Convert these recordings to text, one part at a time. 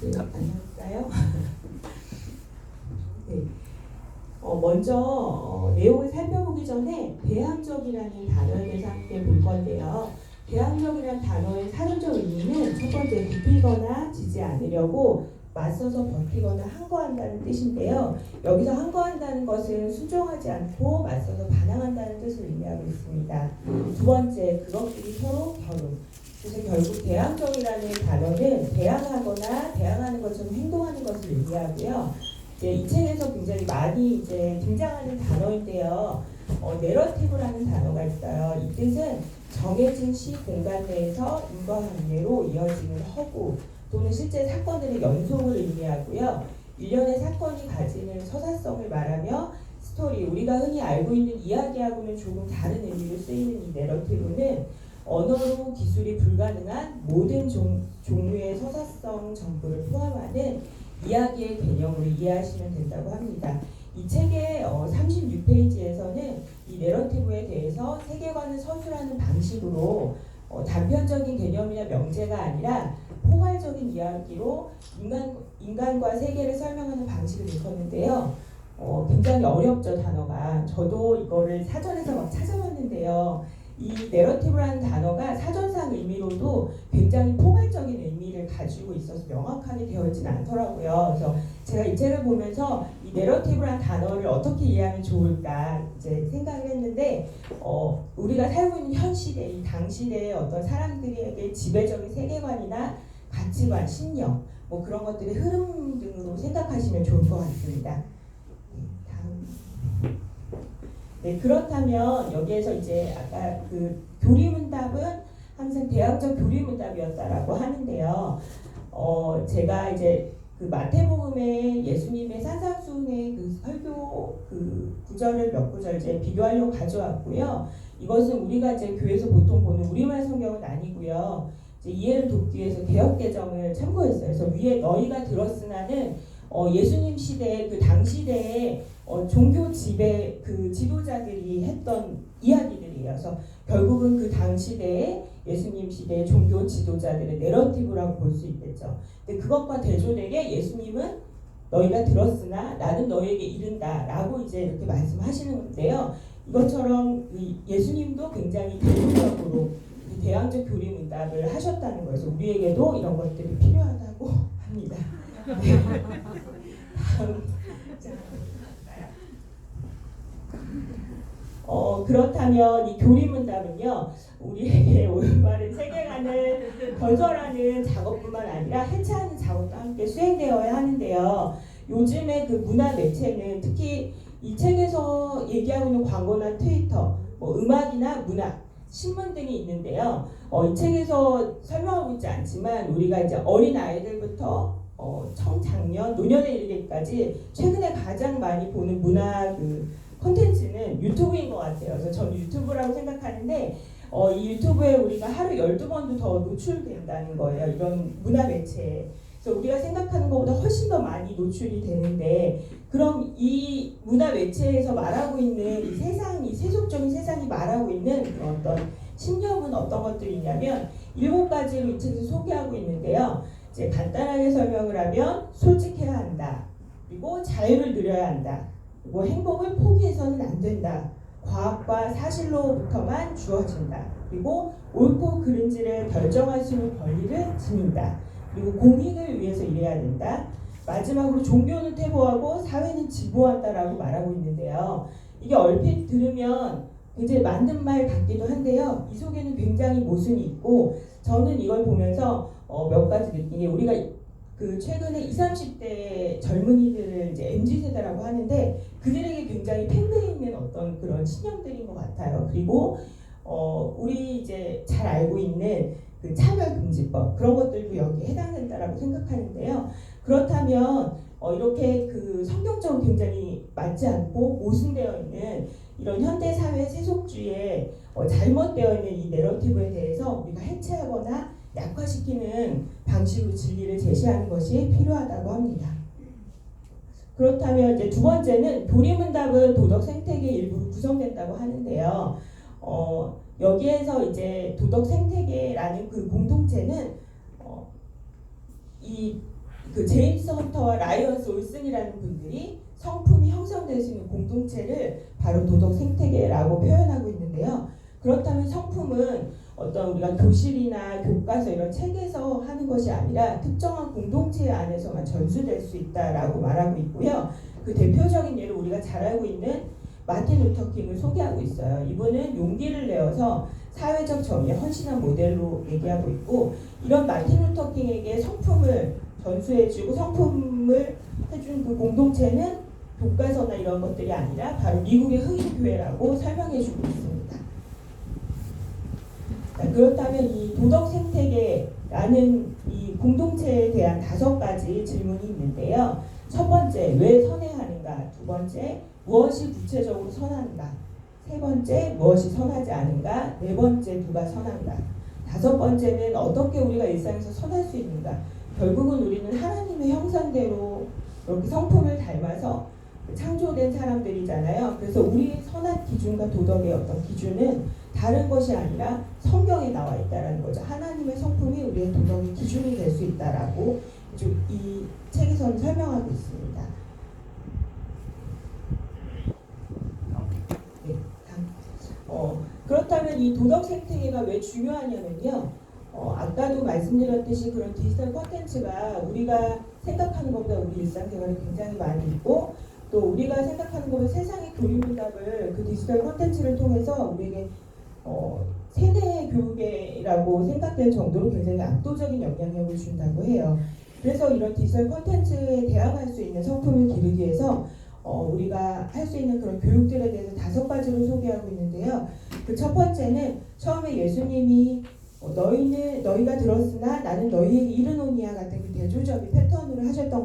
안녕하세요. 네. 먼저 내용을 살펴보기 전에 대항적이라는 단어에 대해서 함께 볼 건데요. 대항적이라는 단어의 사전적 의미는 첫 번째 굽히거나 지지 않으려고 맞서서 버티거나 항거한다는 뜻인데요. 여기서 항거한다는 것은 순종하지 않고 맞서서 반항한다는 뜻을 의미하고 있습니다. 두 번째, 그것끼리 서로 겨룬. 그래서 결국 대항적이라는 단어는 대항하거나 대항하는 것처럼 행동하는 것을 의미하고요. 이제 이 책에서 굉장히 많이 이제 등장하는 단어인데요. 내러티브라는 단어가 있어요. 이 뜻은 정해진 시 공간 내에서 인과관계로 이어지는 허구 또는 실제 사건들의 연속을 의미하고요. 일련의 사건이 가지는 서사성을 말하며 스토리, 우리가 흔히 알고 있는 이야기하고는 조금 다른 의미로 쓰이는 이 내러티브는 언어로 기술이 불가능한 모든 종류의 서사성 정보를 포함하는 이야기의 개념으로 이해하시면 된다고 합니다. 이 책의 36페이지에서는 이 내러티브에 대해서 세계관을 서술하는 방식으로 단편적인 개념이나 명제가 아니라 포괄적인 이야기로 인간과 세계를 설명하는 방식을 일컫는데요. 굉장히 어렵죠, 단어가. 저도 이거를 사전에서 막 찾아봤는데요. 이 내러티브라는 단어가 사전상 의미로도 굉장히 포괄적인 의미를 가지고 있어서 명확하게 되어 있지는 않더라고요. 그래서 제가 이 책을 보면서 이 내러티브라는 단어를 어떻게 이해하면 좋을까 이제 생각을 했는데, 우리가 살고 있는 현 시대, 이 당시대의 어떤 사람들에게 지배적인 세계관이나 가치관, 신념, 뭐 그런 것들의 흐름 등으로 생각하시면 좋을 것 같습니다. 네, 그렇다면 여기에서 이제 아까 그 교리문답은 항상 대항적 교리문답이었다라고 하는데요. 제가 이제 그 마태복음의 예수님의 산상수훈의 그 설교 그 구절을 몇 구절 이제 비교하려고 가져왔고요. 이것은 우리가 이제 교회에서 보통 보는 우리말 성경은 아니고요. 이제 이해를 돕기 위해서 개역개정을 참고했어요. 그래서 위에 너희가 들었으나는 예수님 시대 그 당시대에 종교 지배 그 지도자들이 했던 이야기들이에요. 그래서 결국은 그 당시대에 예수님 시대의 종교 지도자들의 내러티브라고 볼 수 있겠죠. 근데 그것과 대조되게 예수님은 너희가 들었으나 나는 너희에게 이른다라고 이제 이렇게 말씀하시는데요. 이것처럼 예수님도 굉장히 대표적으로 대항적 교리문답을 하셨다는 거예요. 그래서 우리에게도 이런 것들이 필요하다고 합니다. 네. 다음. 그렇다면 이 교리문답은요, 우리에게 올바른 세계관을 건설하는 작업뿐만 아니라 해체하는 작업도 함께 수행되어야 하는데요. 요즘에 그 문화 매체는 특히 이 책에서 얘기하고 있는 광고나 트위터, 뭐 음악이나 문학, 신문 등이 있는데요. 이 책에서 설명하고 있지 않지만 우리가 이제 어린 아이들부터 청장년, 노년에 이르기까지 최근에 가장 많이 보는 문화 콘텐츠는 유튜브인 것 같아요. 그래서 저는 유튜브라고 생각하는데 이 유튜브에 우리가 하루 12번도 더 노출된다는 거예요. 이런 문화 매체에. 그래서 우리가 생각하는 것보다 훨씬 더 많이 노출이 되는데, 그럼 이 문화 매체에서 말하고 있는 이 세상이, 세속적인 세상이 말하고 있는 그런 어떤 신념은 어떤 것들이 있냐면 7가지로 이 책에서 소개하고 있는데요. 이제 간단하게 설명을 하면 솔직해야 한다. 그리고 자유를 누려야 한다. 그리고 행복을 포기해서는 안 된다. 과학과 사실로부터만 주어진다. 그리고 옳고 그른지를 결정할 수 있는 권리를 지닌다. 그리고 공익을 위해서 일해야 된다. 마지막으로 종교는 퇴보하고 사회는 진보한다라고 말하고 있는데요. 이게 얼핏 들으면 굉장히 맞는 말 같기도 한데요. 이 속에는 굉장히 모순이 있고, 저는 이걸 보면서 몇 가지 느낀 게, 우리가 그 최근에 20, 30대 젊은이들을 이제 MZ세대라고 하는데 그들에게 굉장히 팽배해 있는 어떤 그런 신념들인 것 같아요. 그리고 우리 이제 잘 알고 있는 그 차별금지법, 그런 것들도 여기에 해당된다라고 생각하는데요. 그렇다면 이렇게 그 성경적으로 굉장히 맞지 않고 모순되어 있는 이런 현대사회 세속주의에 잘못되어 있는 이 내러티브에 대해서 우리가 해체하거나 약화시키는 방식으로 진리를 제시하는 것이 필요하다고 합니다. 그렇다면 이제 두 번째는 교리문답은 도덕 생태계 일부로 구성된다고 하는데요. 여기에서 이제 도덕 생태계라는 그 공동체는 이 그 제임스 헌터와 라이언스 올슨이라는 분들이 성품이 형성될 수 있는 공동체를 바로 도덕 생태계라고 표현하고 있는데요. 그렇다면 성품은 어떤 우리가 교실이나 교과서 이런 책에서 하는 것이 아니라 특정한 공동체 안에서만 전수될 수 있다라고 말하고 있고요. 그 대표적인 예를 우리가 잘 알고 있는 마틴 루터 킹을 소개하고 있어요. 이분은 용기를 내어서 사회적 정의에 헌신한 모델로 얘기하고 있고, 이런 마틴 루터 킹에게 성품을 전수해주고 성품을 해준 그 공동체는 교과서나 이런 것들이 아니라 바로 미국의 흑인교회라고 설명해주고 있습니다. 자, 그렇다면 이 도덕 생태계라는 이 공동체에 대한 5가지 질문이 있는데요. 첫 번째, 왜 선회하는가? 두 번째, 무엇이 구체적으로 선한가? 세 번째, 무엇이 선하지 않은가? 네 번째, 누가 선한가? 5번째는 어떻게 우리가 일상에서 선할 수 있는가? 결국은 우리는 하나님의 형상대로 이렇게 성품을 닮아서 창조된 사람들이잖아요. 그래서 우리의 선한 기준과 도덕의 어떤 기준은 다른 것이 아니라 성경에 나와 있다는 거죠. 하나님의 성품이 우리의 도덕의 기준이 될 수 있다라고 이 책에서는 설명하고 있습니다. 네, 그렇다면 이 도덕 생태계가 왜 중요하냐면요. 아까도 말씀드렸듯이 그런 디지털 콘텐츠가 우리가 생각하는 것보다 우리 일상생활에 굉장히 많이 있고, 또 우리가 생각하는 것보다 세상의 교리문답을 그 디지털 콘텐츠를 통해서 우리에게 세대 교육이라고 생각될 정도로 굉장히 압도적인 영향력을 준다고 해요. 그래서 이런 디지털 콘텐츠에 대항할 수 있는 성품을 기르기 위해서 우리가 할 수 있는 그런 교육들에 대해서 5가지로 소개하고 있는데요. 그 첫 번째는 처음에 예수님이 너희가 들었으나 나는 너희에게 이르노니아 같은 그 대조적인 패턴으로 하셨던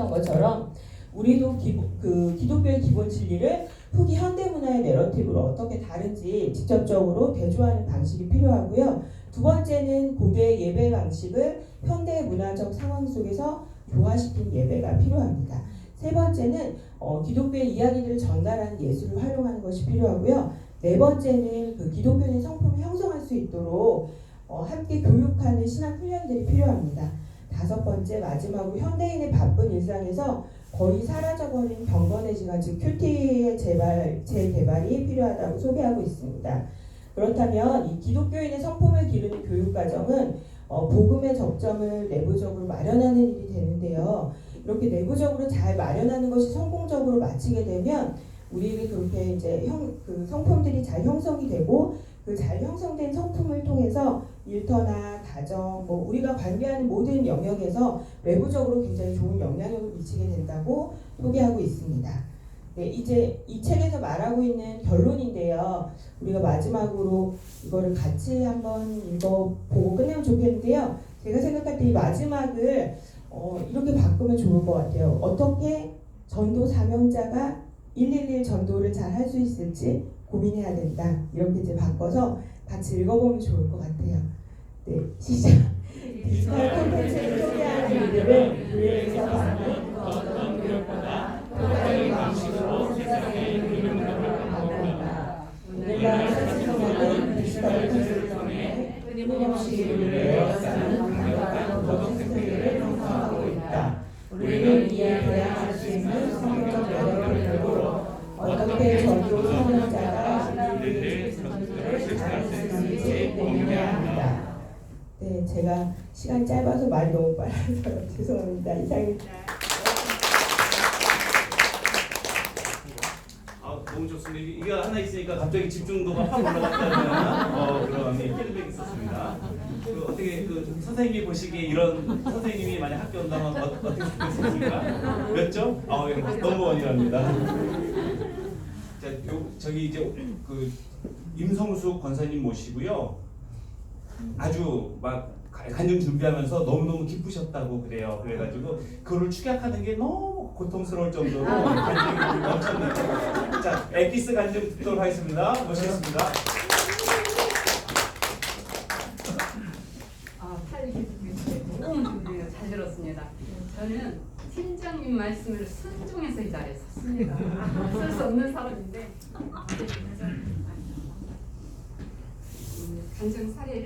것처럼 우리도 그 기독교의 기본 진리를 후기 현대문화의 내러티브로 어떻게 다른지 직접적으로 대조하는 방식이 필요하고요. 두 번째는 고대의 예배 방식을 현대의 문화적 상황 속에서 조화시킨 예배가 필요합니다. 세 번째는 기독교의 이야기들을 전달하는 예술을 활용하는 것이 필요하고요. 네 번째는 그 기독교인의 성품을 형성할 수 있도록 함께 교육하는 신학 훈련들이 필요합니다. 5번째, 마지막으로 현대인의 바쁜 일상에서 거의 사라져버린 경건의 시간, 즉 큐티의 재개발이 필요하다고 소개하고 있습니다. 그렇다면 이 기독교인의 성품을 기르는 교육과정은 복음의 접점을 내부적으로 마련하는 일이 되는데요. 이렇게 내부적으로 잘 마련하는 것이 성공적으로 마치게 되면 우리에게 그렇게 이제 그 성품들이 잘 형성이 되고, 그 잘 형성된 성품을 통해서 일터나 가정, 우리가 관계하는 모든 영역에서 외부적으로 굉장히 좋은 영향력을 미치게 된다고 소개하고 있습니다. 네, 이제 이 책에서 말하고 있는 결론인데요. 우리가 마지막으로 이거를 같이 한번 읽어보고 끝내면 좋겠는데요. 제가 생각할 때 이 마지막을 이렇게 바꾸면 좋을 것 같아요. 어떻게 전도 사명자가 111 전도를 잘 할 수 있을지 고민해야 된다. 이렇게 이제 바꿔서 같이 읽어보면 좋을 것 같아요. 네, 시작. 디지털 콘텐츠를 소개하는 이들은 교회에서 받는 어떤 교육보다 또 다른 방식으로 세상의 교육문화를 바꾼다. 우리가 설치성하는 디지털 콘텐츠를 통해 끊임없이 우리의 역사는 강력한 도덕 생태계를 형성하고 있다. 우리는 이에 대항할 수 있는 성경적 여력을 들고 어떻게 전도 선언자가 우리의 전도를 잘할 수 있는지 고민해야 합니다. 네, 제가 시간이 짧아서 말이 너무 빨라서 죄송합니다. 이상입니다. 너무 좋습니다. 이게 하나 있으니까 갑자기 집중도가 확 올라갔다는 그런 피드백이 있었습니다. 어떻게 선생님이 보시기에 이런 선생님이 만약 학교 온다면 어떻게 생각하십니까? 몇 점? 너무 원이랍니다. 자, 저기 이제 임성숙 권사님 모시고요. 아주 막 간증 준비하면서 너무너무 기쁘셨다고 그래요. 그래가지고 그거를 축약하는 게 너무 고통스러울 정도로 간증이 넘쳤는데, 자, 엑기스 간증 듣도록 하겠습니다. 모시겠습니다. 너무 좋네요. 잘 들었습니다. 저는 팀장님 말씀을 순종해서 이 자리에 섰습니다. 쓸 수 없는 사람인데 간증 사례를